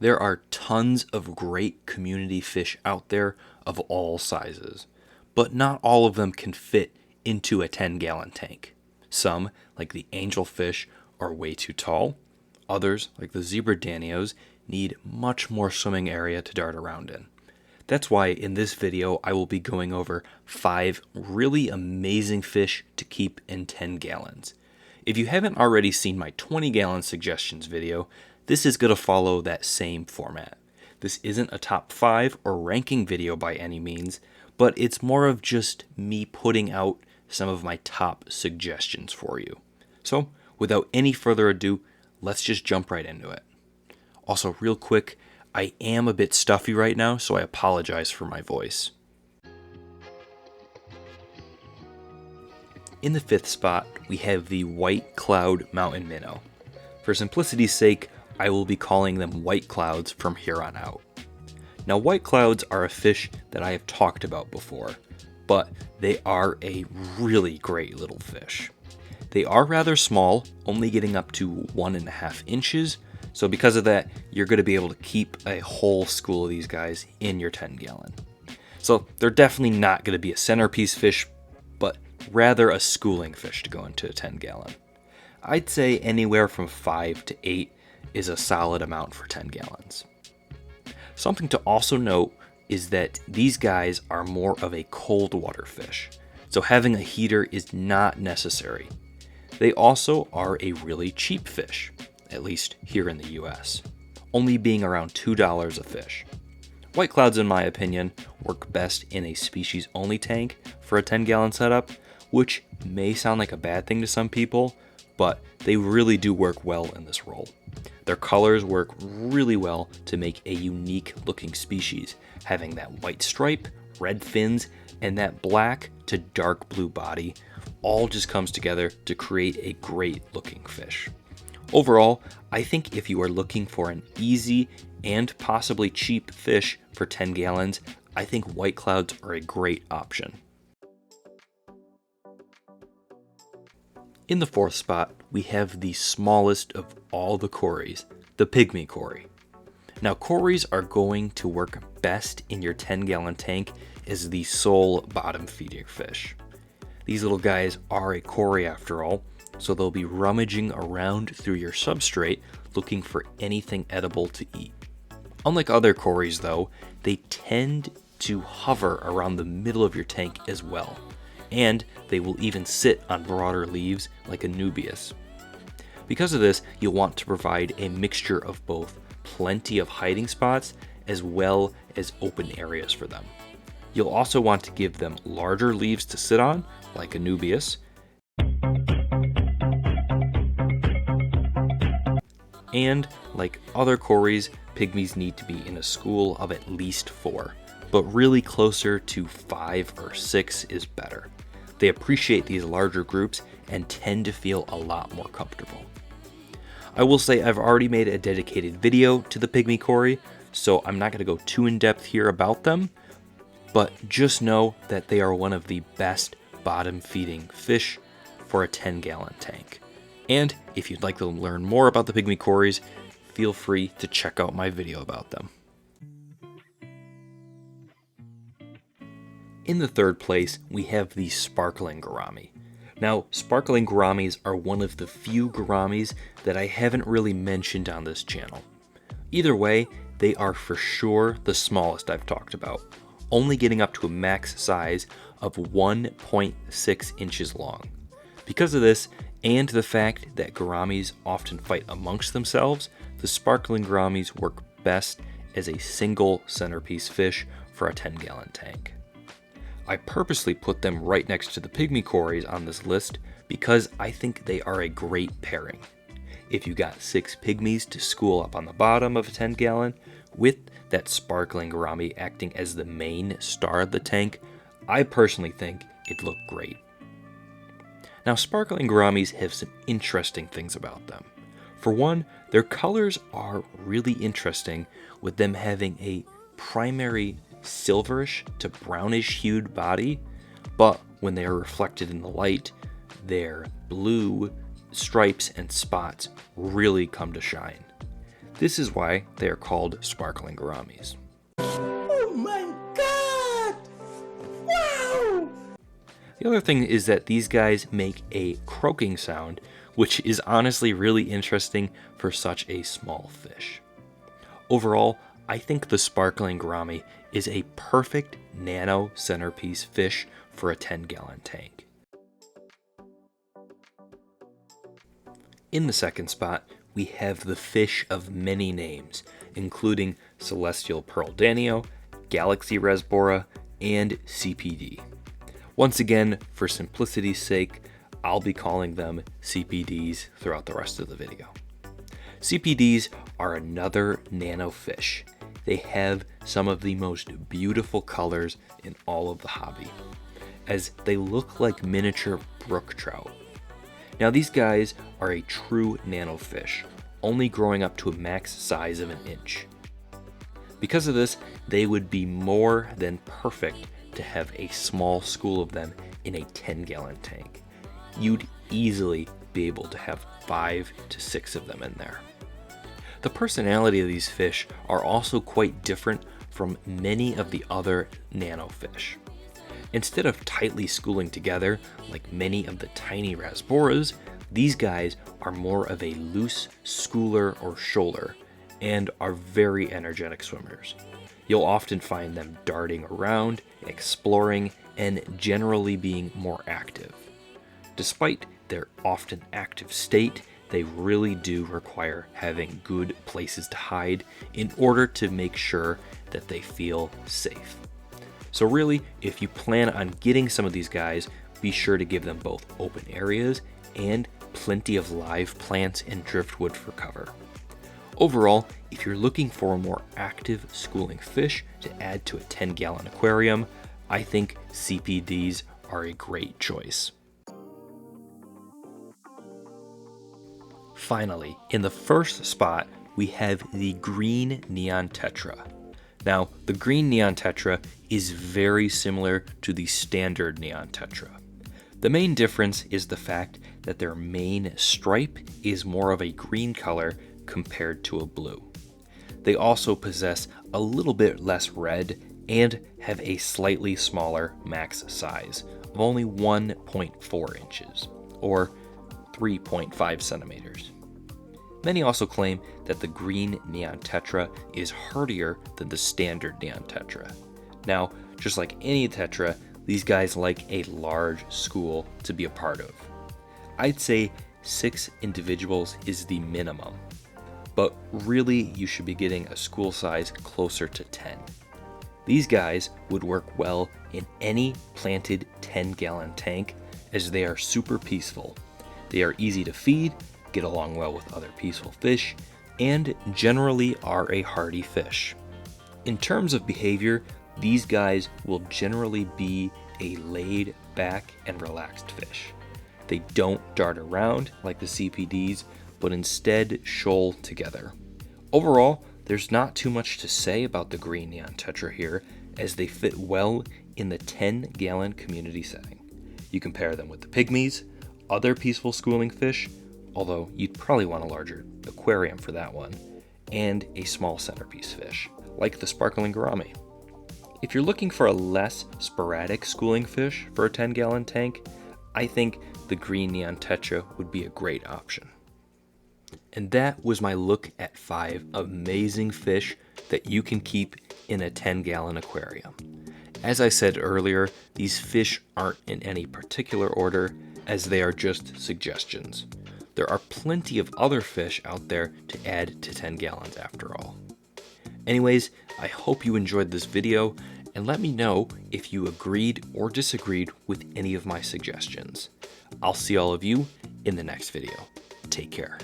There are tons of great community fish out there of all sizes, but not all of them can fit into a 10-gallon tank. Some, like the angelfish, are way too tall. Others, like the zebra danios, need much more swimming area to dart around in. That's why in this video I will be going over 5 really amazing fish to keep in 10 gallons. If you haven't already seen my 20-gallon suggestions video, this is going to follow that same format. This isn't a top 5 or ranking video by any means, but it's more of just me putting out some of my top suggestions for you. So, without any further ado, let's just jump right into it. Also, real quick, I am a bit stuffy right now, so I apologize for my voice. In the 5th spot, we have the white cloud mountain minnow. For simplicity's sake, I will be calling them white clouds from here on out. Now, white clouds are a fish that I have talked about before, but they are a really great little fish. They are rather small, only getting up to 1.5 inches, so because of that, you're going to be able to keep a whole school of these guys in your 10-gallon. So they're definitely not going to be a centerpiece fish, but rather a schooling fish to go into a 10-gallon. I'd say anywhere from 5 to 8 is a solid amount for 10 gallons. Something to also note is that these guys are more of a cold water fish, so having a heater is not necessary. They also are a really cheap fish, at least here in the US, only being around $2 a fish. White clouds, in my opinion, work best in a species-only tank for a 10-gallon setup, which may sound like a bad thing to some people, but they really do work well in this role. Their colors work really well to make a unique looking species, having that white stripe, red fins, and that black to dark blue body all just comes together to create a great looking fish. Overall, I think if you are looking for an easy and possibly cheap fish for 10 gallons, I think white clouds are a great option. In the 4th spot, we have the smallest of all the cories, the Pygmy Cory. Now, cories are going to work best in your 10-gallon tank as the sole bottom feeding fish. These little guys are a cory after all, so they'll be rummaging around through your substrate looking for anything edible to eat. Unlike other cories though, they tend to hover around the middle of your tank as well, and they will even sit on broader leaves like a Nubius. Because of this, you'll want to provide a mixture of both plenty of hiding spots as well as open areas for them. You'll also want to give them larger leaves to sit on, like a Nubius, and like other cories, pygmies need to be in a school of at least 4, but really closer to 5 or 6 is better. They appreciate these larger groups and tend to feel a lot more comfortable. I will say I've already made a dedicated video to the Pygmy Cory, so I'm not going to go too in depth here about them, but just know that they are one of the best bottom feeding fish for a 10-gallon tank. And if you'd like to learn more about the Pygmy Cories, feel free to check out my video about them. In the 3rd place, we have the sparkling gourami. Now, sparkling gouramis are one of the few gouramis that I haven't really mentioned on this channel. Either way, they are for sure the smallest I've talked about, only getting up to a max size of 1.6 inches long. Because of this, and the fact that gouramis often fight amongst themselves, the sparkling gouramis work best as a single centerpiece fish for a 10-gallon tank. I purposely put them right next to the Pygmy Cories on this list because I think they are a great pairing. If you got 6 pygmies to school up on the bottom of a 10-gallon, with that sparkling gourami acting as the main star of the tank, I personally think it'd look great. Now, sparkling gouramis have some interesting things about them. For one, their colors are really interesting, with them having a primary silverish to brownish hued body, but when they are reflected in the light, their blue stripes and spots really come to shine. This is why they are called sparkling gouramis. Oh my god! Wow! The other thing is that these guys make a croaking sound, which is honestly really interesting for such a small fish. Overall, I think the sparkling gourami is a perfect nano centerpiece fish for a 10-gallon tank. In the second spot, we have the fish of many names, including celestial pearl danio, galaxy rasbora, and CPD. Once again, for simplicity's sake, I'll be calling them CPDs throughout the rest of the video. CPDs are another nano fish. They have some of the most beautiful colors in all of the hobby, as they look like miniature brook trout. Now these guys are a true nano fish, only growing up to a max size of 1 inch. Because of this, they would be more than perfect to have a small school of them in a 10-gallon tank. You'd easily be able to have 5 to 6 of them in there. The personality of these fish are also quite different from many of the other nano fish. Instead of tightly schooling together like many of the tiny rasboras, these guys are more of a loose schooler or shoaler and are very energetic swimmers. You'll often find them darting around, exploring, and generally being more active. Despite their often active state, they really do require having good places to hide in order to make sure that they feel safe. So really, if you plan on getting some of these guys, be sure to give them both open areas and plenty of live plants and driftwood for cover. Overall, if you're looking for a more active schooling fish to add to a 10-gallon aquarium, I think CPDs are a great choice. Finally, in the first spot, we have the green neon tetra. Now, the green neon tetra is very similar to the standard neon tetra. The main difference is the fact that their main stripe is more of a green color compared to a blue. They also possess a little bit less red and have a slightly smaller max size of only 1.4 inches, or 3.5 centimeters. Many also claim that the green neon tetra is hardier than the standard neon tetra. Now, just like any tetra, these guys like a large school to be a part of. I'd say 6 individuals is the minimum, but really you should be getting a school size closer to 10. These guys would work well in any planted 10-gallon tank as they are super peaceful. They are easy to feed, get along well with other peaceful fish, and generally are a hardy fish. In terms of behavior, these guys will generally be a laid back and relaxed fish. They don't dart around like the CPDs, but instead shoal together. Overall, there's not too much to say about the green neon tetra here, as they fit well in the 10-gallon community setting. You compare them with the pygmies, other peaceful schooling fish, although you'd probably want a larger aquarium for that one, and a small centerpiece fish, like the sparkling gourami. If you're looking for a less sporadic schooling fish for a 10-gallon tank, I think the green neon tetra would be a great option. And that was my look at 5 amazing fish that you can keep in a 10-gallon aquarium. As I said earlier, these fish aren't in any particular order, as they are just suggestions. There are plenty of other fish out there to add to 10 gallons after all. Anyways, I hope you enjoyed this video, and let me know if you agreed or disagreed with any of my suggestions. I'll see all of you in the next video. Take care.